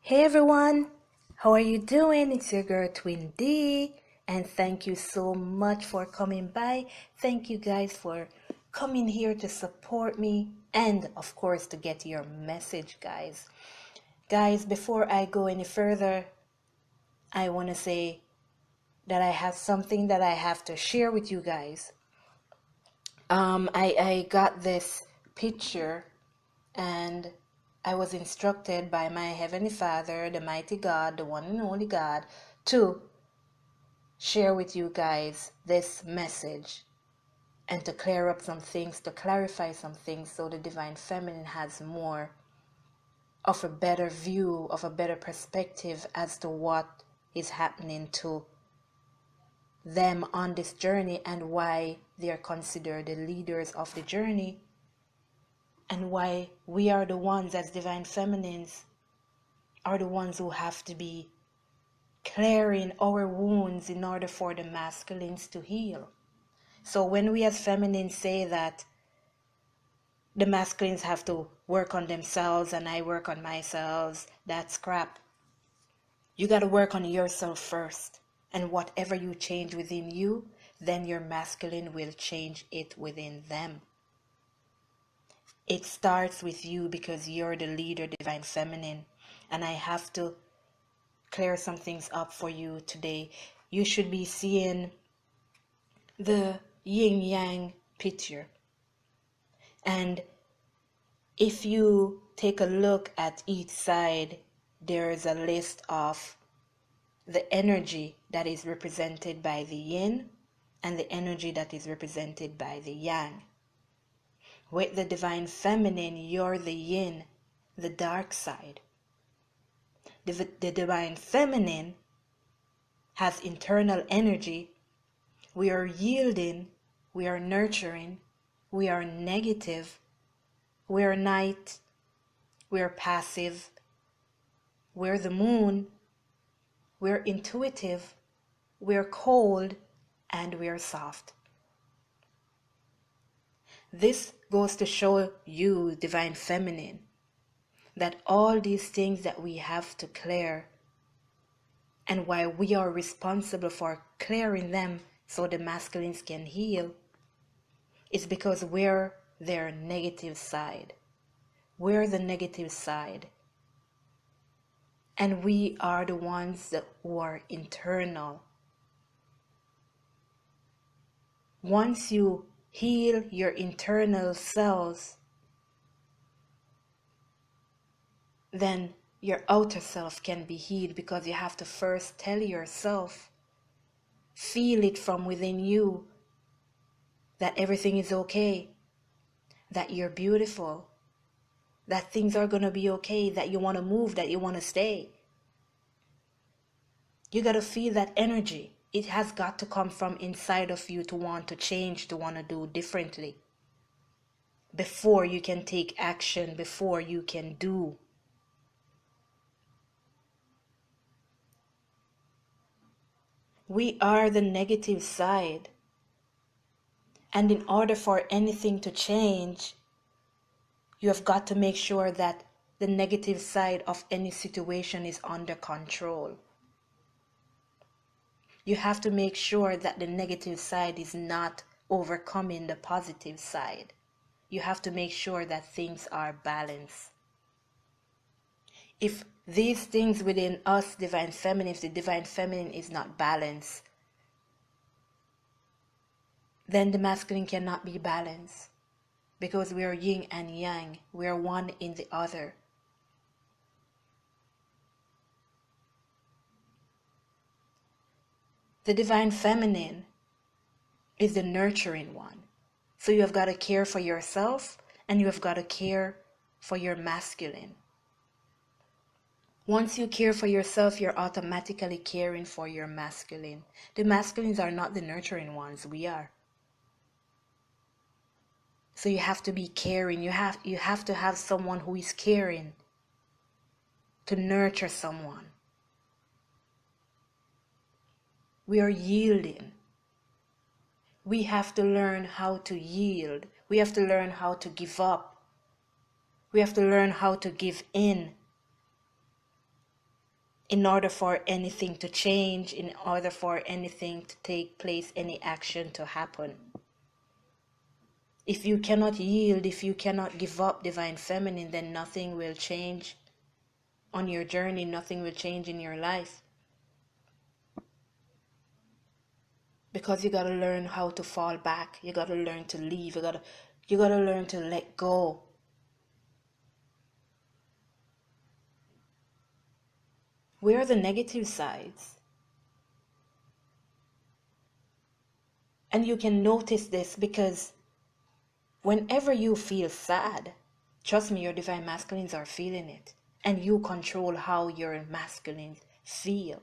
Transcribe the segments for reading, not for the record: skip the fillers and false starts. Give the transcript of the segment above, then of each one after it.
Hey everyone, how are you doing? It's your girl Twin D, and thank you so much for coming by. Thank you guys for coming here to support me and, of course, to get your message, guys. Guys, before I go any further, I want to say that I have something that I have to share with you guys. I got this picture and I was instructed by my Heavenly Father, the mighty God, the one and only God, to share with you guys this message and to clear up some things, to clarify some things so the Divine Feminine has more of a better view, of a better perspective as to what is happening to them on this journey and why they are considered the leaders of the journey, and why we are the ones as Divine Feminines are the ones who have to be clearing our wounds in order for the masculines to heal. So when we as feminines say that the masculines have to work on themselves and I work on myself, that's crap. You got to work on yourself first. And whatever you change within you, then your masculine will change it within them. It starts with you because you're the leader, Divine Feminine. And I have to clear some things up for you today. You should be seeing the yin yang picture. And if you take a look at each side, there is a list of the energy that is represented by the yin and the energy that is represented by the yang. With the Divine Feminine, you're the yin, the dark side. The Divine Feminine has internal energy. We are yielding, we are nurturing, we are negative, we are night, we are passive, we're the moon, we're intuitive, we're cold, and we're soft. This goes to show you, Divine Feminine, that all these things that we have to clear and why we are responsible for clearing them so the masculines can heal is because we're their negative side. We're the negative side. And we are the ones that are internal. Once you heal your internal selves, then your outer self can be healed, because you have to first tell yourself, feel it from within you, that everything is okay, that you're beautiful, that things are going to be okay, that you want to move, that you want to stay. You got to feel that energy. It has got to come from inside of you to want to change, to want to do differently. Before you can take action, before you can do. We are the negative side. And in order for anything to change, you have got to make sure that the negative side of any situation is under control. You have to make sure that the negative side is not overcoming the positive side. You have to make sure that things are balanced. If these things within us, Divine Feminine, if the Divine Feminine is not balanced, then the masculine cannot be balanced, because we are yin and yang. We are one in the other. The Divine Feminine is the nurturing one. So you have got to care for yourself and you have got to care for your masculine. Once you care for yourself, you're automatically caring for your masculine. The masculines are not the nurturing ones, we are. So you have to be caring. You have to have someone who is caring to nurture someone. We are yielding. We have to learn how to yield. We have to learn how to give up. We have to learn how to give in. in order for anything to change, in order for anything to take place, any action to happen. If you cannot yield, if you cannot give up divine feminine, then nothing will change on your journey, nothing will change in your life. Because you gotta learn how to fall back. You gotta learn to leave. You gotta learn to let go. Where are the negative sides? And you can notice this because whenever you feel sad, trust me, your divine masculines are feeling it. And you control how your masculines feel.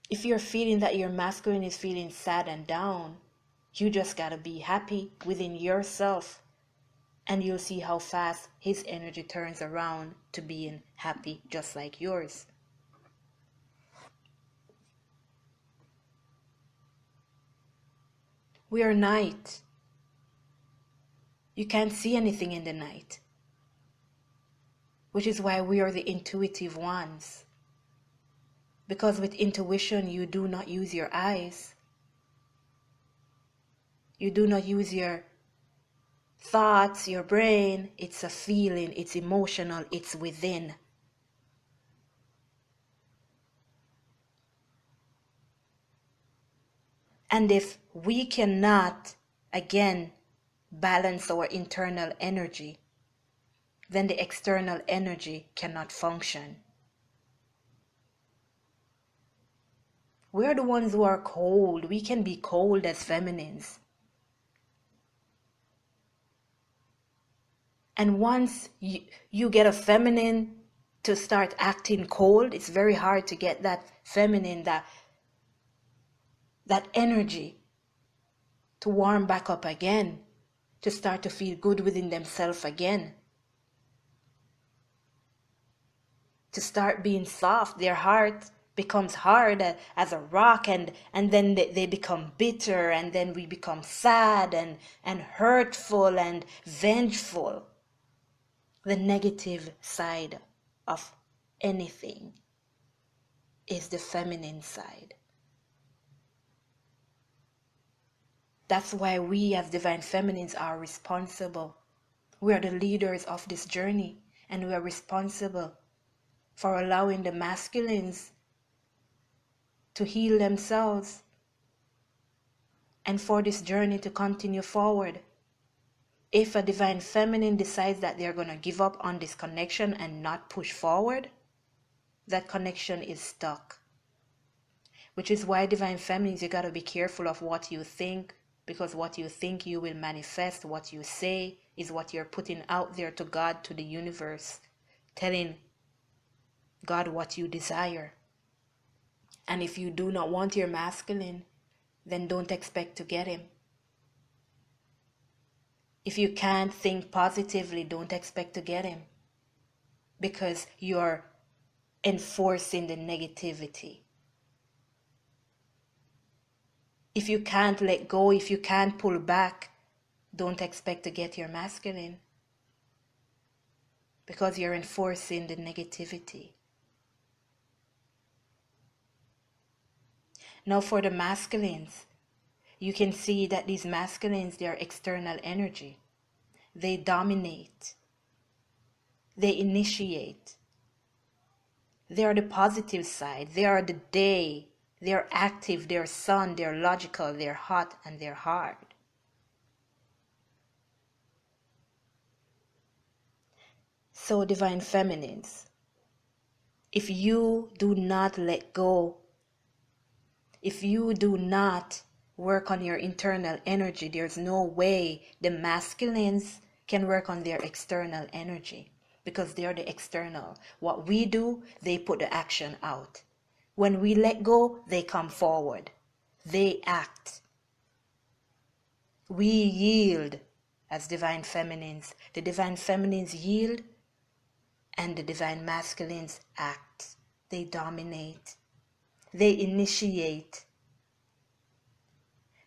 If you're feeling that your masculine is feeling sad and down, you just gotta be happy within yourself. And you'll see how fast his energy turns around to being happy just like yours. We are night. You can't see anything in the night. Which is why we are the intuitive ones. Because with intuition, you do not use your eyes. You do not use your thoughts, your brain. It's a feeling, it's emotional, it's within. And if we cannot, again, balance our internal energy, then the external energy cannot function. We're the ones who are cold. We can be cold as feminines. And once you get a feminine to start acting cold, it's very hard to get that feminine, that energy to warm back up again, to start to feel good within themselves again, to start being soft. Their heart becomes hard as a rock, and then they become bitter, and then we become sad and hurtful and vengeful. The negative side of anything is the feminine side. That's why we as divine feminines are responsible. We are the leaders of this journey, and we are responsible for allowing the masculines to heal themselves and for this journey to continue forward. If a divine feminine decides that they're going to give up on this connection and not push forward, that connection is stuck. Which is why divine feminines, you got to be careful of what you think, because what you think you will manifest. What you say is what you're putting out there to God, to the universe, telling God what you desire. And if you do not want your masculine, then don't expect to get him. If you can't think positively, don't expect to get him, because you're enforcing the negativity. If you can't let go, if you can't pull back, don't expect to get your masculine, because you're enforcing the negativity. Now for the masculines, you can see that these masculines, they are external energy. They dominate. They initiate. They are the positive side. They are the day. They are active. They are sun. They are logical. They are hot, and they are hard. So divine feminines, if you do not let go, if you do not work on your internal energy, there's no way the masculines can work on their external energy, because they're the external. What we do, they put the action out. When we let go, they come forward. They act. We yield as divine feminines. The divine feminines yield, and the divine masculines act. They dominate. They initiate.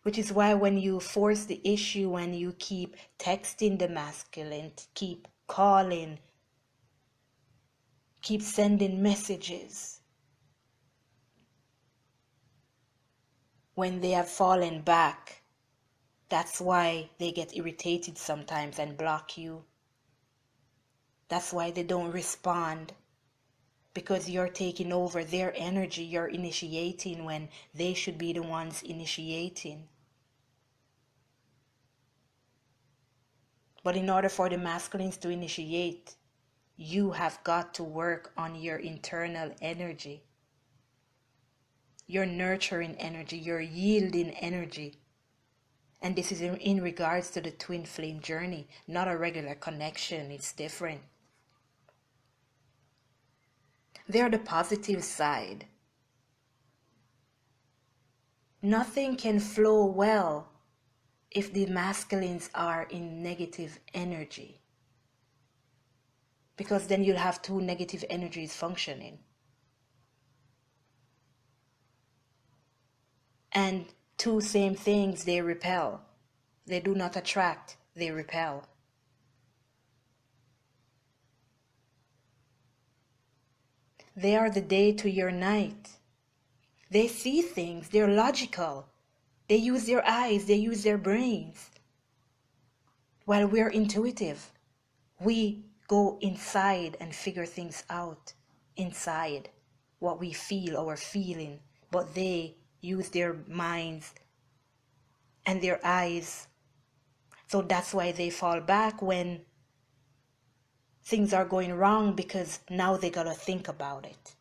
Which is why when you force the issue, when you keep texting the masculine, keep calling, keep sending messages when they have fallen back. That's why they get irritated sometimes and block you. That's why they don't respond, because you're taking over their energy. You're initiating when they should be the ones initiating. But in order for the masculines to initiate, you have got to work on your internal energy, your nurturing energy, your yielding energy. And this is in regards to the twin flame journey, not a regular connection. It's different. They're the positive side. Nothing can flow well if the masculines are in negative energy, because then you'll have two negative energies functioning. And two same things, they repel. They do not attract, they repel. They are the day to your night. They see things, they're logical. They use their eyes, they use their brains. While we're intuitive, we go inside and figure things out inside, what we feel, our feeling. But they use their minds and their eyes. So that's why they fall back when things are going wrong, because now they gotta think about it.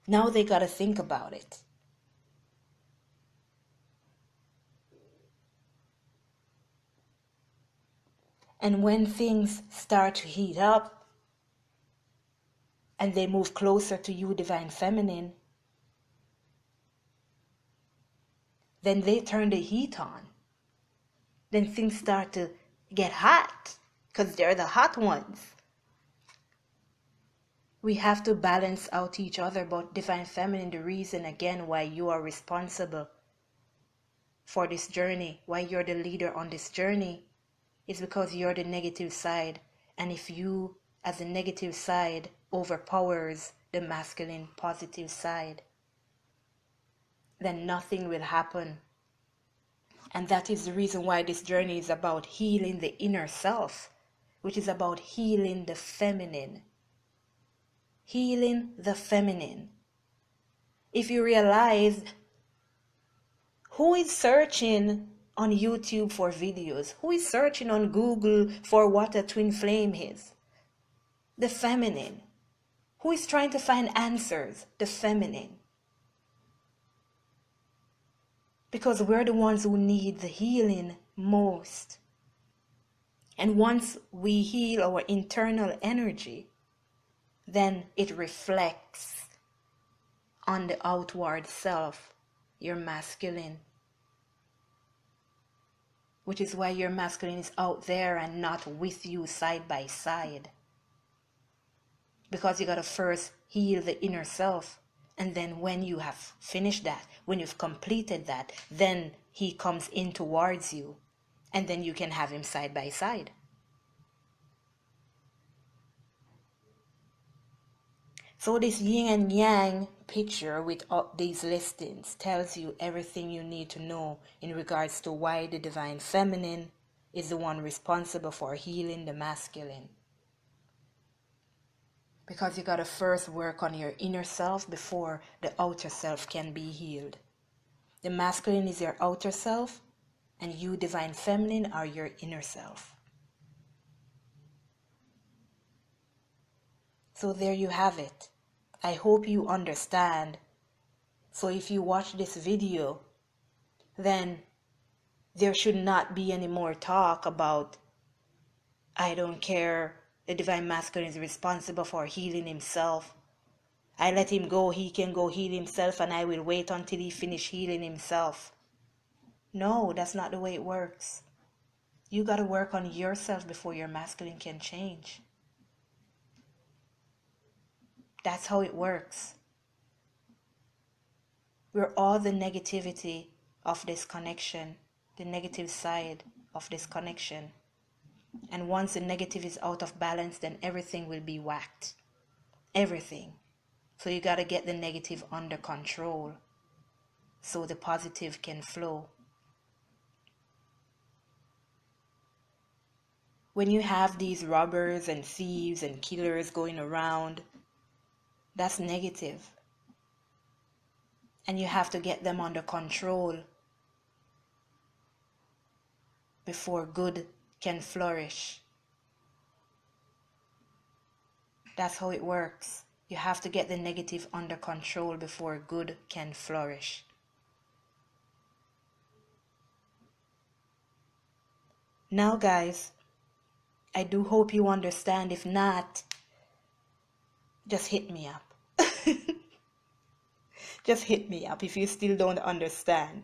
Now they gotta think about it. And when things start to heat up and they move closer to you, Divine Feminine, then they turn the heat on. Then things start to get hot, because they're the hot ones. We have to balance out each other. But Divine Feminine, the reason again why you are responsible for this journey, why you're the leader on this journey, is because you're the negative side. And if you, as a negative side, overpowers the masculine positive side, then nothing will happen. And that is the reason why this journey is about healing the inner self, which is about healing the feminine. Healing the feminine. If you realize, who is searching on YouTube for videos? Who is searching on Google for what a twin flame is? The feminine. Who is trying to find answers? The feminine. Because we're the ones who need the healing most. And once we heal our internal energy, then it reflects on the outward self, your masculine. Which is why your masculine is out there and not with you side by side. Because you got to first heal the inner self. And then when you have finished that, when you've completed that, then he comes in towards you. And then you can have him side by side. So this yin and yang picture with all these listings tells you everything you need to know in regards to why the Divine Feminine is the one responsible for healing the masculine. Because you got to first work on your inner self before the outer self can be healed. The masculine is your outer self, and you, Divine Feminine, are your inner self. So there you have it. I hope you understand. So if you watch this video, then there should not be any more talk about, I don't care, the Divine Masculine is responsible for healing himself. I let him go, he can go heal himself, and I will wait until he finish healing himself. No, that's not the way it works. You got to work on yourself before your masculine can change. That's how it works. We're all the negativity of this connection, the negative side of this connection. And once the negative is out of balance, then everything will be whacked. everything. So you got to get the negative under control so the positive can flow. When you have these robbers and thieves and killers going around, that's negative. And you have to get them under control before good can flourish. That's how it works. You have to get the negative under control before good can flourish. Now, guys, I do hope you understand. If not, just hit me up. Just hit me up if you still don't understand.